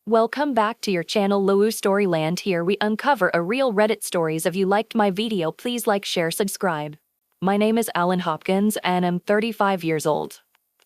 Welcome back to your channel Lou Storyland. Here we uncover a real Reddit stories. If you liked my video, please like, share, subscribe. My name is Alan Hopkins and I'm 35 years old.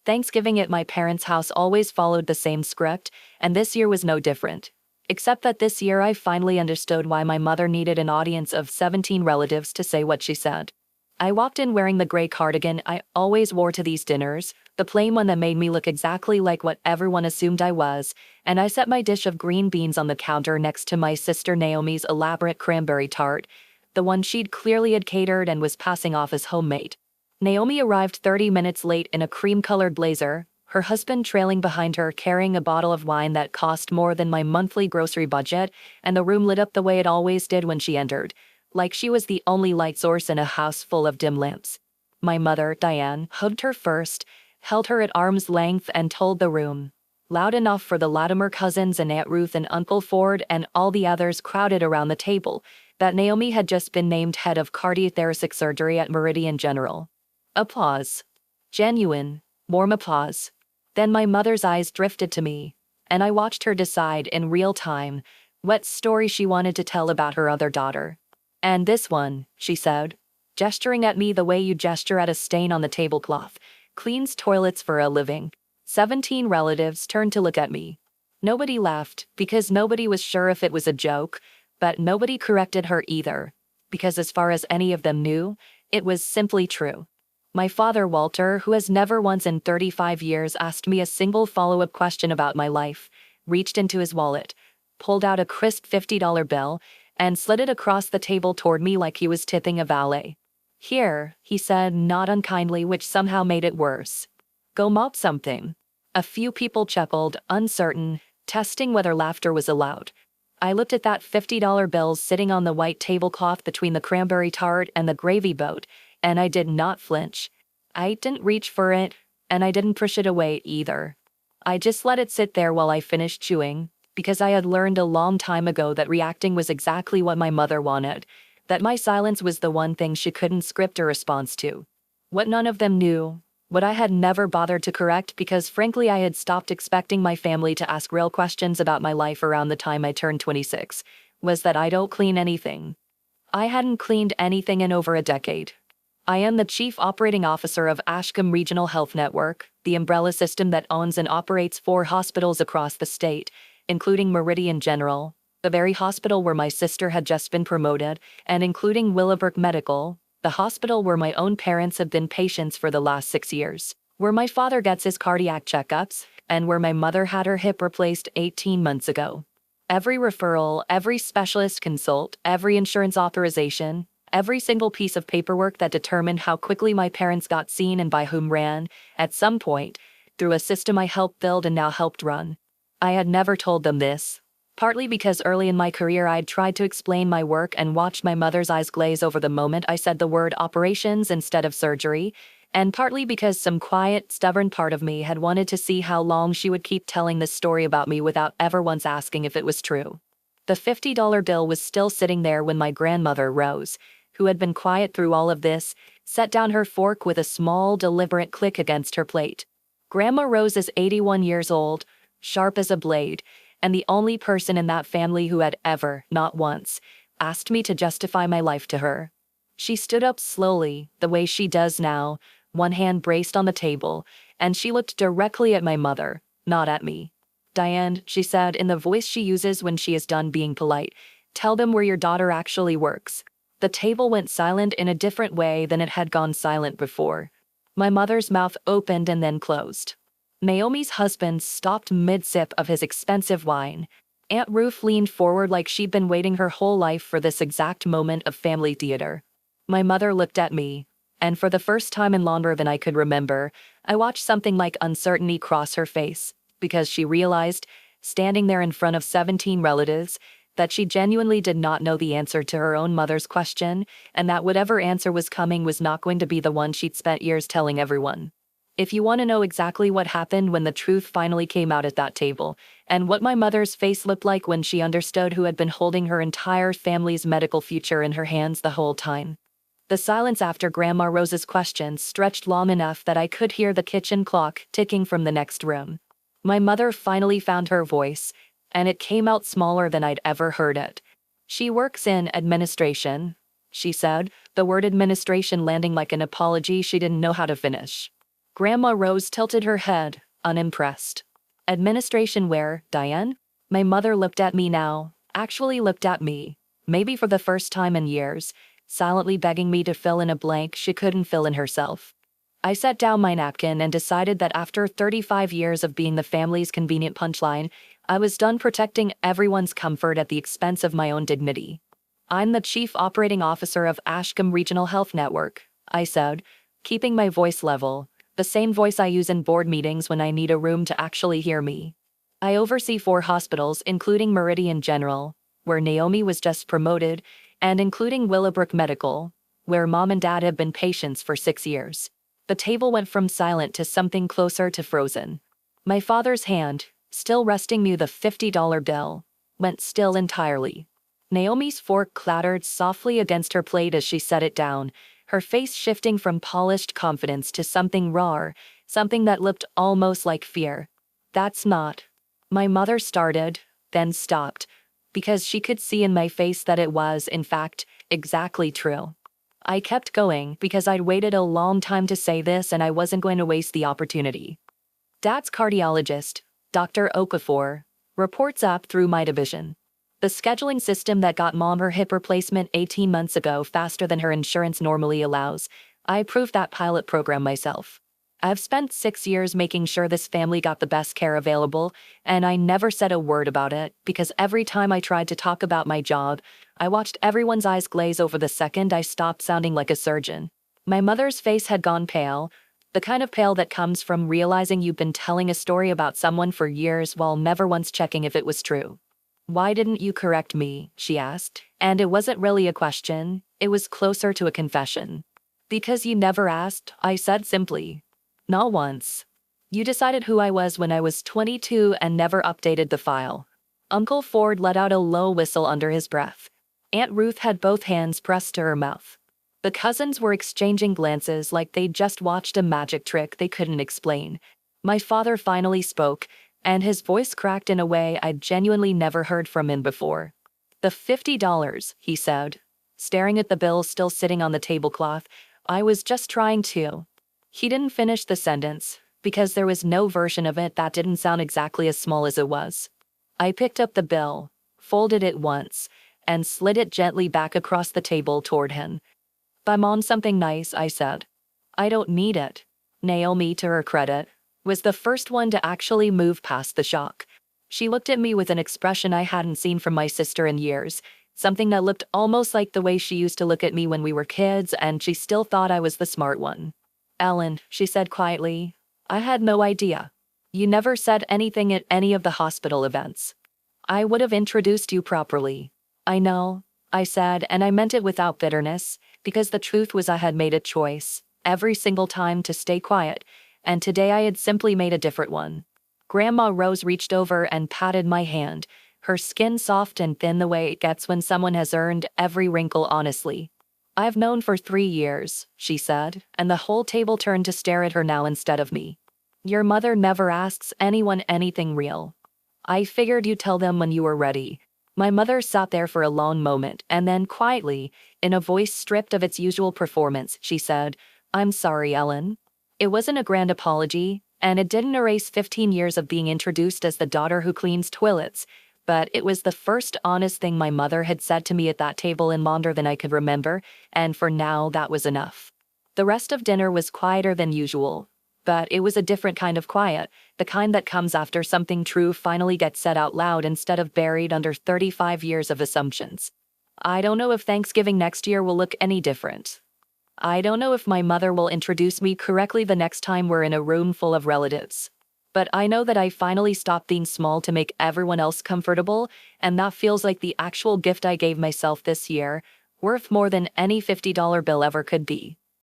Thanksgiving at my parents' house always followed the same script, and this year was no different. Except that this year I finally understood why my mother needed an audience of 17 relatives to say what she said. I walked in wearing the gray cardigan I always wore to these dinners, the plain one that made me look exactly like what everyone assumed I was, and I set my dish of green beans on the counter next to my sister Naomi's elaborate cranberry tart, the one she'd clearly had catered and was passing off as homemade. Naomi arrived 30 minutes late in a cream-colored blazer, her husband trailing behind her carrying a bottle of wine that cost more than my monthly grocery budget, and the room lit up the way it always did when she entered, like she was the only light source in a house full of dim lamps. My mother, Diane, hugged her first, held her at arm's length and told the room, loud enough for the Latimer cousins and Aunt Ruth and Uncle Ford and all the others crowded around the table, that Naomi had just been named head of cardiothoracic surgery at Meridian General. Applause. Genuine, warm applause. Then my mother's eyes drifted to me, and I watched her decide in real time what story she wanted to tell about her other daughter. "And this one," she said, gesturing at me the way you gesture at a stain on the tablecloth, "cleans toilets for a living." 17 relatives turned to look at me. Nobody laughed, because nobody was sure if it was a joke, but nobody corrected her either, because as far as any of them knew, it was simply true. My father, Walter, who has never once in 35 years asked me a single follow-up question about my life, reached into his wallet, pulled out a crisp $50 bill, and slid it across the table toward me like he was tipping a valet. "Here," he said, not unkindly, which somehow made it worse. "Go mop something." A few people chuckled, uncertain, testing whether laughter was allowed. I looked at that $50 bill sitting on the white tablecloth between the cranberry tart and the gravy boat, and I did not flinch. I didn't reach for it, and I didn't push it away either. I just let it sit there while I finished chewing, because I had learned a long time ago that reacting was exactly what my mother wanted, that my silence was the one thing she couldn't script a response to. What none of them knew, what I had never bothered to correct because frankly I had stopped expecting my family to ask real questions about my life around the time I turned 26, was that I don't clean anything. I hadn't cleaned anything in over a decade. I am the Chief Operating Officer of Ashcombe Regional Health Network, the umbrella system that owns and operates 4 hospitals across the state, including Meridian General, the very hospital where my sister had just been promoted, and including Willowbrook Medical, the hospital where my own parents have been patients for the last 6 years, where my father gets his cardiac checkups, and where my mother had her hip replaced 18 months ago. Every referral, every specialist consult, every insurance authorization, every single piece of paperwork that determined how quickly my parents got seen and by whom ran, at some point, through a system I helped build and now helped run. I had never told them this, partly because early in my career I'd tried to explain my work and watched my mother's eyes glaze over the moment I said the word operations instead of surgery, and partly because some quiet, stubborn part of me had wanted to see how long she would keep telling this story about me without ever once asking if it was true. The $50 bill was still sitting there when my grandmother, Rose, who had been quiet through all of this, set down her fork with a small, deliberate click against her plate. Grandma Rose is 81 years old, sharp as a blade, and the only person in that family who had ever, not once, asked me to justify my life to her. She stood up slowly, the way she does now, one hand braced on the table, and she looked directly at my mother, not at me. "Diane," she said in the voice she uses when she is done being polite, "tell them where your daughter actually works." The table went silent in a different way than it had gone silent before. My mother's mouth opened and then closed. Naomi's husband stopped mid-sip of his expensive wine. Aunt Ruth leaned forward like she'd been waiting her whole life for this exact moment of family theater. My mother looked at me, and for the first time in longer than I could remember, I watched something like uncertainty cross her face, because she realized, standing there in front of 17 relatives, that she genuinely did not know the answer to her own mother's question, and that whatever answer was coming was not going to be the one she'd spent years telling everyone. If you want to know exactly what happened when the truth finally came out at that table, and what my mother's face looked like when she understood who had been holding her entire family's medical future in her hands the whole time. The silence after Grandma Rose's question stretched long enough that I could hear the kitchen clock ticking from the next room. My mother finally found her voice, and it came out smaller than I'd ever heard it. She works in administration, she said, the word administration landing like an apology she didn't know how to finish. Grandma Rose tilted her head, unimpressed. Administration where, Diane? My mother looked at me now, actually looked at me, maybe for the first time in years, silently begging me to fill in a blank she couldn't fill in herself. I set down my napkin and decided that after 35 years of being the family's convenient punchline, I was done protecting everyone's comfort at the expense of my own dignity. I'm the Chief Operating Officer of Ashcombe Regional Health Network, I said, keeping my voice level, the same voice I use in board meetings when I need a room to actually hear me. I oversee 4 hospitals, including Meridian General, where Naomi was just promoted, and including Willowbrook Medical, where Mom and Dad have been patients for 6 years. The table went from silent to something closer to frozen. My father's hand, still resting near the $50 bill, went still entirely. Naomi's fork clattered softly against her plate as she set it down, her face shifting from polished confidence to something raw, something that looked almost like fear. That's not. My mother started, then stopped, because she could see in my face that it was, in fact, exactly true. I kept going because I'd waited a long time to say this and I wasn't going to waste the opportunity. Dad's cardiologist, Dr. Okafor, reports up through my division. The scheduling system that got Mom her hip replacement 18 months ago faster than her insurance normally allows. I approved that pilot program myself. I've spent 6 years making sure this family got the best care available, and I never said a word about it because every time I tried to talk about my job, I watched everyone's eyes glaze over the second I stopped sounding like a surgeon. My mother's face had gone pale, the kind of pale that comes from realizing you've been telling a story about someone for years while never once checking if it was true. Why didn't you correct me? She asked, and it wasn't really a question, it was closer to a confession. Because you never asked, I said simply. Not once. You decided who I was when I was 22 and never updated the file. Uncle Ford let out a low whistle under his breath. Aunt Ruth had both hands pressed to her mouth. The cousins were exchanging glances like they'd just watched a magic trick they couldn't explain. My father finally spoke, and his voice cracked in a way I'd genuinely never heard from him before. The $50, he said, staring at the bill still sitting on the tablecloth. I was just trying to. He didn't finish the sentence, because there was no version of it that didn't sound exactly as small as it was. I picked up the bill, folded it once, and slid it gently back across the table toward him. Buy Mom something nice, I said. I don't need it. Naomi, to her credit, was the first one to actually move past the shock. She looked at me with an expression I hadn't seen from my sister in years, something that looked almost like the way she used to look at me when we were kids, and she still thought I was the smart one. Ellen, she said quietly, I had no idea. You never said anything at any of the hospital events. I would have introduced you properly. I know, I said, and I meant it without bitterness, because the truth was I had made a choice, every single time, to stay quiet, and today I had simply made a different one. Grandma Rose reached over and patted my hand, her skin soft and thin the way it gets when someone has earned every wrinkle honestly. I've known for 3 years, she said, and the whole table turned to stare at her now instead of me. Your mother never asks anyone anything real. I figured you'd tell them when you were ready. My mother sat there for a long moment, and then quietly, in a voice stripped of its usual performance, she said, I'm sorry, Ellen. It wasn't a grand apology, and it didn't erase 15 years of being introduced as the daughter who cleans toilets, but it was the first honest thing my mother had said to me at that table in longer than I could remember, and for now that was enough. The rest of dinner was quieter than usual, but it was a different kind of quiet, the kind that comes after something true finally gets said out loud instead of buried under 35 years of assumptions. I don't know if Thanksgiving next year will look any different. I don't know if my mother will introduce me correctly the next time we're in a room full of relatives. But I know that I finally stopped being small to make everyone else comfortable, and that feels like the actual gift I gave myself this year, worth more than any $50 bill ever could be.